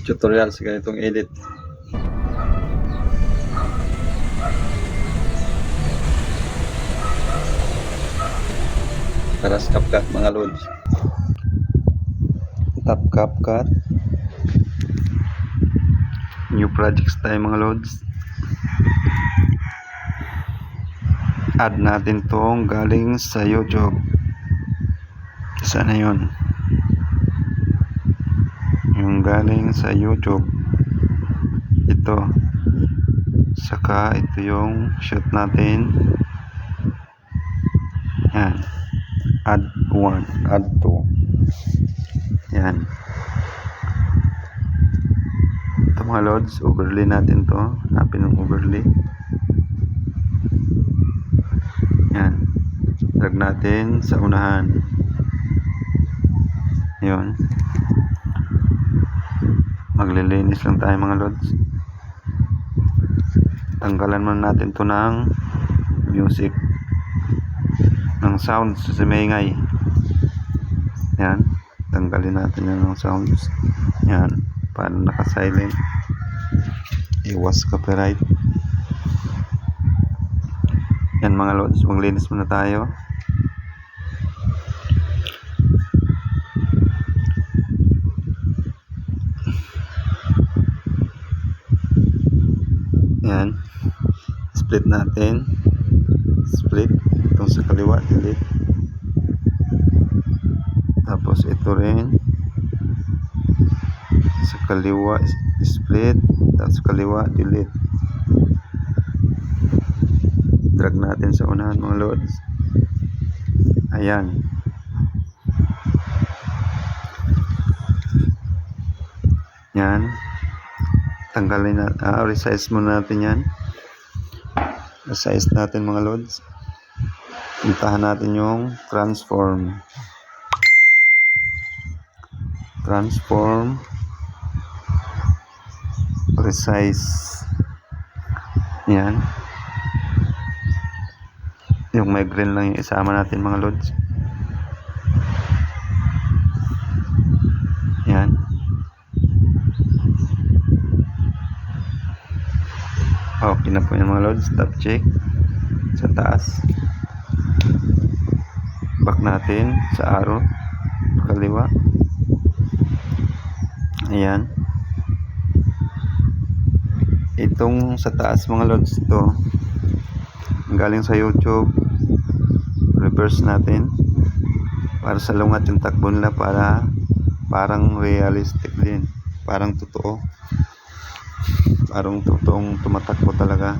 tutorial sa ganitong edit. Para sa CapCut mga lods. Tap CapCut. New projects tayo mga lods. Add natin tong galing sa YouTube. Sana yun. Yung galing sa YouTube. Ito. Saka ito yung shoot natin. Yan. Add 1, add 2. Yan. Ito mga lods, overlay natin to. Hanapin yung overlay. Yan. Drag natin sa unahan. Yun. Maglilinis lang tayo mga lods. Tanggalan muna natin to ng music, ng sounds sa maingay. Yan. Tanggalin natin yan ng sounds. Yan. Paano naka-silent. Iwas copyright. Yan mga lods, maglinis muna tayo. Yan. Split natin. Split. Itong sa kaliwa, delete. Tapos ito rin. Sa kaliwa, split. Tapos sa kaliwa, delete. Drag natin sa unahan mga lods. Ayan. Yan. Tanggalin natin. Resize muna natin yan. Resize natin mga lods. Puntahan natin yung transform. Transform. Resize. Yan. Yung may green lang yung isama natin mga lods. Yan. Okay na po yung mga lods. Top check. Sa taas. Back natin sa arrow. Kaliwa. Ayan. Itong sa taas mga lods ito. Galing sa YouTube. Reverse natin para sa lungat yung takbo nila, para parang realistic din, parang totoo, parang totoong tumatakbo talaga.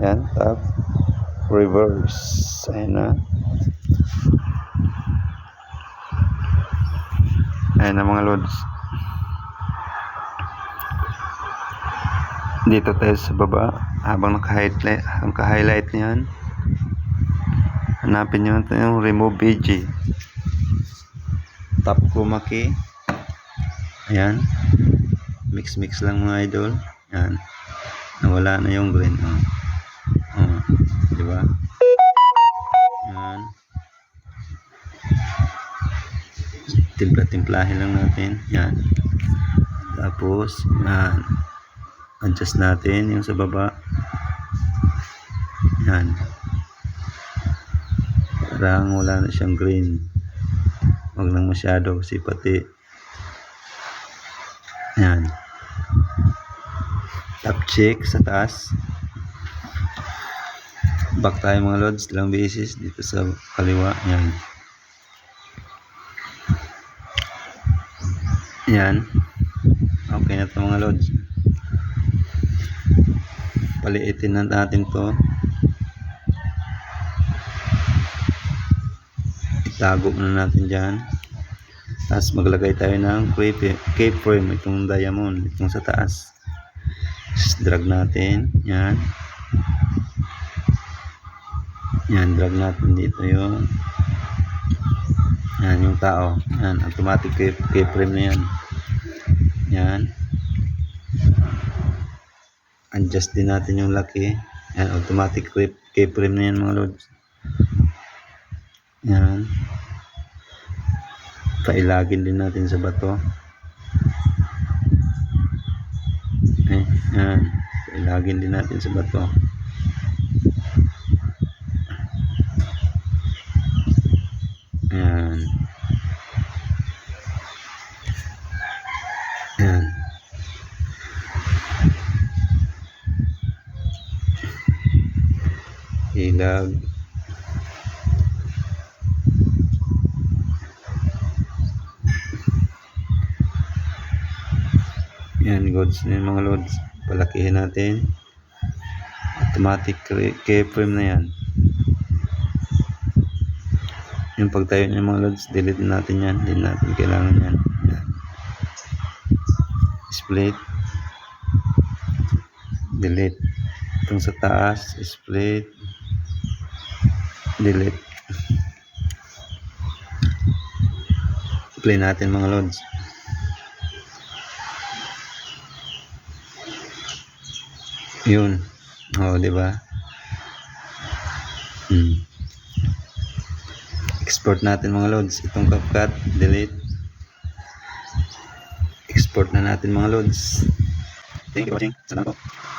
Yan, tap reverse. Ayan na. Ayan na mga lods. Dito tayo sa baba habang naka-highlight niyan. Hanapin nyo yung remove BG. Tap chroma key. Ayan. Mix lang mga idol. Ayan. Nawala na yung green. Diba? Ayan. Timpla-timplahin lang natin. Ayan. Tapos, ayan. Adjust natin yung sa baba. Yan. Parang wala na siyang green. Huwag lang masyado kasi pati. Yan. Top check sa taas. Back tayo mga lods. Ilang beses dito sa kaliwa. Yan. Yan. Okay na ito mga lods. Paliitin na natin to. Itago na natin dyan. Tapos maglagay tayo ng keyframe. Itong diamond, itong sa taas. Just drag natin. Yan. Yan, drag natin dito yung yan, yung tao. Yan, automatic keyframe na yan. Yan. Adjust din natin yung laki. Yan, automatic keyframe na yan mga lods. Yan. Pailagin din natin sa bato. Yan. Pailagin din natin sa bato. Yan. Yan. Ilag. Yan, goods na yung mga loads. Palakihin natin. Automatic keyframe na yan. Yung pagtayo ng mga loads, delete natin yan. Hindi natin kailangan yan. Yan. Split. Delete. Itong sa taas, split. Delete. Play natin mga loads. Yun. Oh, di ba? Export natin mga loads. Itong CapCut, delete. Export na natin mga loads. Thank you for watching. Salamat po.